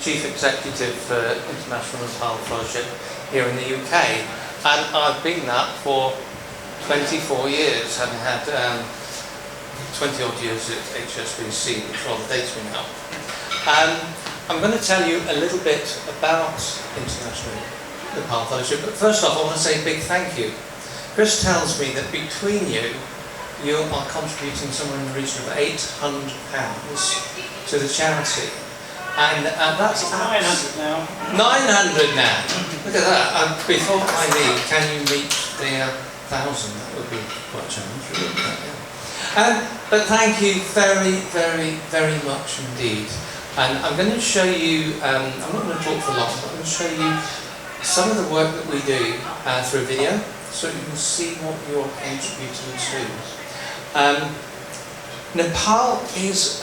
Chief Executive for International Nepal Fellowship here in the UK, and I've been that for 24 years, having had 20 odd years at HSBC, which rather dates me now. I'm going to tell you a little bit about International Nepal Fellowship, but first off I want to say a big thank you. Chris tells me that between you are contributing somewhere in the region of £800 to the charity. And that's 900 now. 900 now! Look at that. Before I leave, can you meet the 1,000? That would be quite a challenge, really, wouldn't it? Yeah. But thank you very, very, very much indeed. And I'm going to show you, I'm not going to talk for long, but I'm going to show you some of the work that we do through a video, so you can see what you're contributing to. Nepal is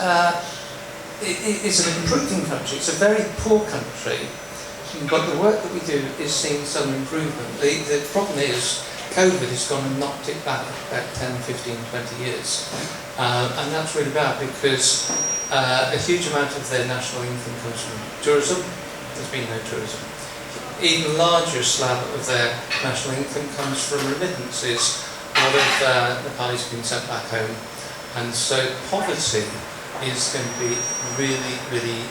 an improving country. It's a very poor country, but the work that we do is seeing some improvement. The problem is COVID has gone and knocked it back about 10, 15, 20 years. And that's really bad because a huge amount of their national income comes from tourism. There's been no tourism. Even larger slab of their national income comes from remittances. A lot of Nepalis have been sent back home, and so poverty is going to be really, really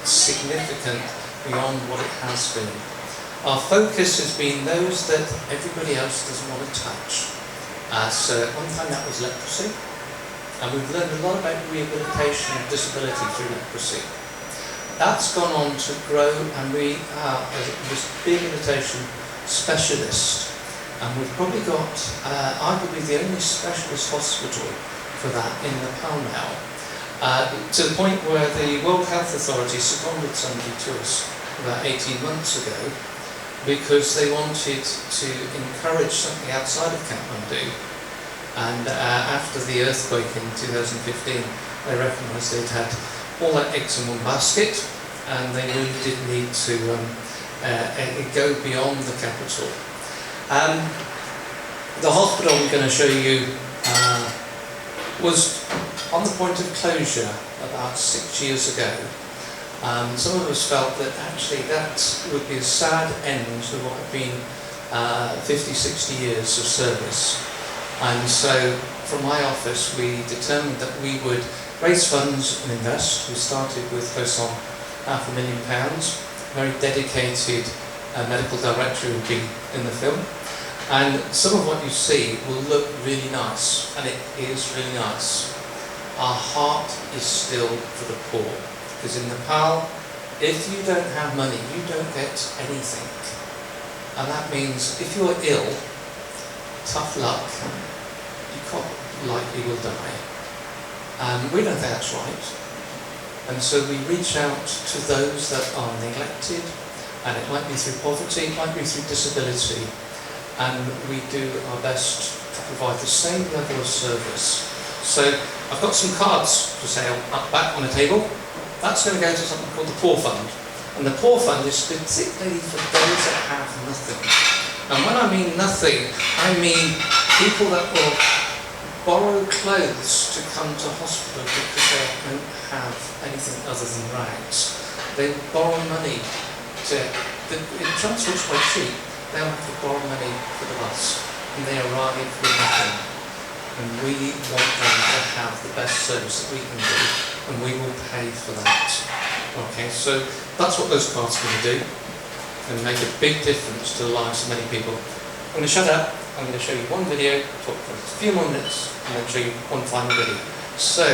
significant beyond what it has been. Our focus has been those that everybody else doesn't want to touch. So at one time that was leprosy, and we've learned a lot about rehabilitation of disability through leprosy. That's gone on to grow, and we are this rehabilitation specialist, and we've probably got arguably the only specialist hospital for that in Nepal now, to the point where the World Health Authority seconded somebody to us about 18 months ago because they wanted to encourage something outside of Kathmandu, and after the earthquake in 2015 they recognised they'd had all their eggs in one basket, and they really did need to go beyond the capital. The hospital I'm going to show you was on the point of closure about 6 years ago. Some of us felt that actually that would be a sad end to what had been 50, 60 years of service. And so from my office we determined that we would raise funds and invest. We started with close on £500,000, very dedicated medical director who will be in the film. And some of what you see will look really nice, and it is really nice. Our heart is still for the poor, because in Nepal, if you don't have money, you don't get anything. And that means if you're ill, tough luck, you quite likely will die. We don't think that's right. And so we reach out to those that are neglected, and it might be through poverty, it might be through disability, and we do our best to provide the same level of service. So I've got some cards for sale up back on the table. That's going to go to something called the Poor Fund. And the Poor Fund is particularly for those that have nothing. And when I mean nothing, I mean people that will borrow clothes to come to hospital because they don't have anything other than rags. They borrow money in transport's quite cheap. They'll have to borrow money for the bus, and they arrive with nothing. And we want them to have the best service that we can do, and we will pay for that. Okay, so that's what those cards are going to do, and make a big difference to the lives of many people. I'm going to shut up. I'm going to show you one video, talk for a few more minutes, and then show you one final video. So,